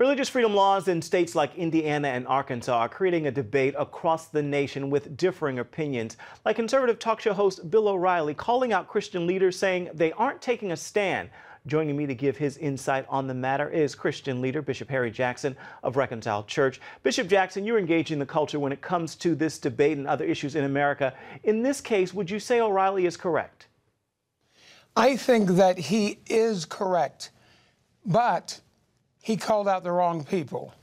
Religious freedom laws in states like Indiana and Arkansas are creating a debate across the nation with differing opinions, like conservative talk show host Bill O'Reilly calling out Christian leaders saying they aren't taking a stand. Joining me to give his insight on the matter is Christian leader Bishop Harry Jackson of Reconciled Church. Bishop Jackson, you're engaging the culture when it comes to this debate and other issues in America. In this case, would you say O'Reilly is correct? I think that he is correct, but he called out the wrong people.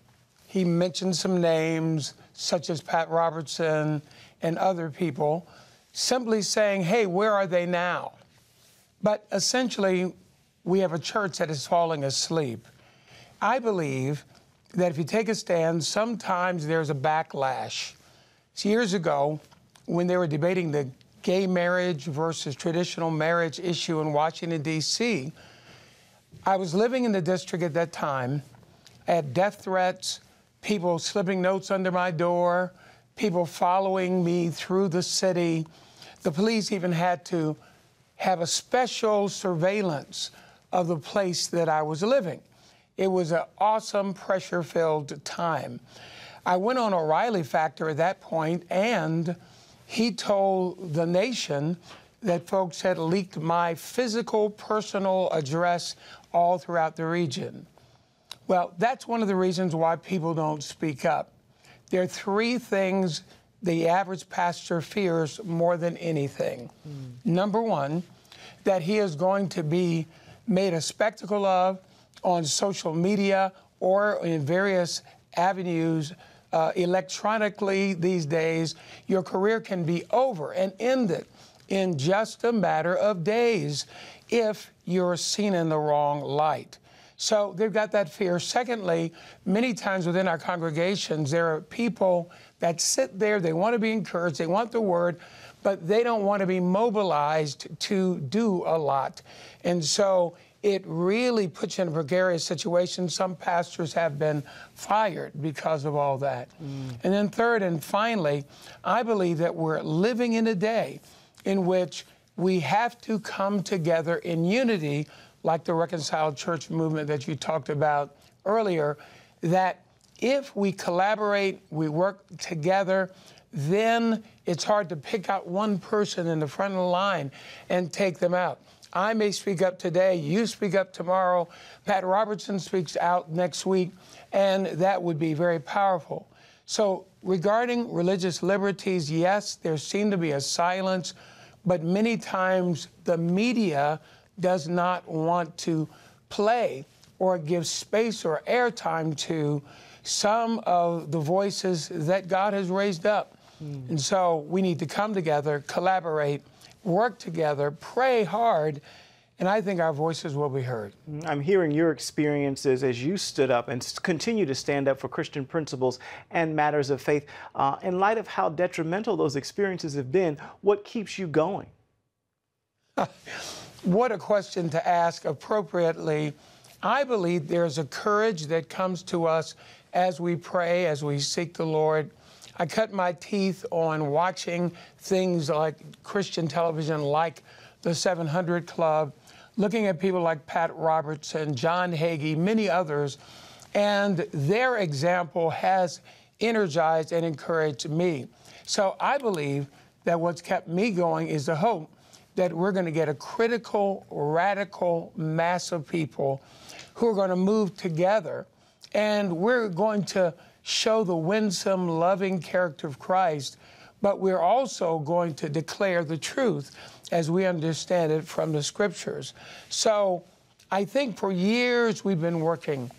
He mentioned some names, such as Pat Robertson and other people, simply saying, hey, where are they now? But essentially, we have a church that is falling asleep. I believe that if you take a stand, sometimes there's a backlash. Years ago, when they were debating the gay marriage versus traditional marriage issue in Washington, D.C., I was living in the district at that time. I had death threats, people slipping notes under my door, people following me through the city. The police even had to have a special surveillance of the place that I was living. It was an awesome, pressure-filled time. I went on O'Reilly Factor at that point, and he told the nation that folks had leaked my physical, personal address all throughout the region. Well, that's one of the reasons why people don't speak up. There are three things the average pastor fears more than anything. Number one, that he is going to be made a spectacle of on social media or in various avenues electronically these days. Your career can be over and ended in just a matter of days if you're seen in the wrong light. So they've got that fear. Secondly, many times within our congregations, there are people that sit there, they want to be encouraged, they want the word, but they don't want to be mobilized to do a lot. And so it really puts you in a precarious situation. Some pastors have been fired because of all that. And then third and finally, I believe that we're living in a day in which we have to come together in unity, like the Reconciled Church movement that you talked about earlier, that if we collaborate, we work together, then it's hard to pick out one person in the front of the line and take them out. I may speak up today, you speak up tomorrow, Pat Robertson speaks out next week, and that would be very powerful. So regarding religious liberties, yes, there seemed to be a silence, but many times the media does not want to play or give space or airtime to some of the voices that God has raised up. And so we need to come together, collaborate, work together, pray hard, and I think our voices will be heard. I'm hearing your experiences as you stood up and continue to stand up for Christian principles and matters of faith. In light of how detrimental those experiences have been, what keeps you going? What a question to ask appropriately. I believe there's a courage that comes to us as we pray, as we seek the Lord. I cut my teeth on watching things like Christian television, like the 700 Club, looking at people like Pat Robertson, John Hagee, many others, and their example has energized and encouraged me. So I believe that what's kept me going is the hope that we're going to get a critical, radical mass of people who are going to move together, and we're going to show the winsome, loving character of Christ, but we're also going to declare the truth as we understand it from the Scriptures. So I think for years we've been working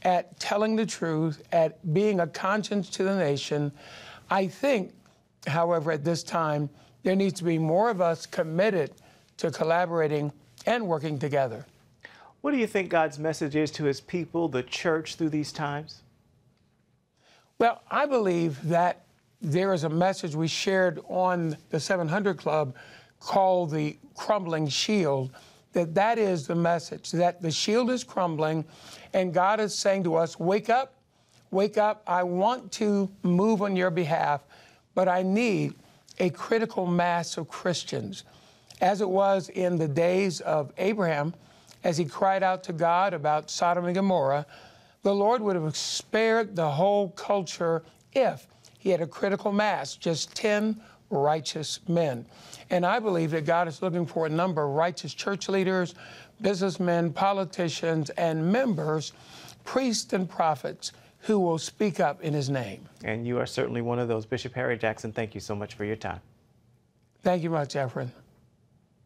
at telling the truth, at being a conscience to the nation. I think, however, at this time, there needs to be more of us committed to collaborating and working together. What do you think God's message is to his people, the church, through these times? Well, I believe that there is a message we shared on the 700 Club called the crumbling shield, that is the message, that the shield is crumbling, and God is saying to us, wake up, I want to move on your behalf, but I need a critical mass of Christians. As it was in the days of Abraham, as he cried out to God about Sodom and Gomorrah, The Lord would have spared the whole culture if he had a critical mass, just 10 righteous men. And I believe that God is looking for a number of righteous church leaders, businessmen, politicians, and members, priests and prophets, who will speak up in his name. And you are certainly one of those. Bishop Harry Jackson, thank you so much for your time. Thank you much, Efren.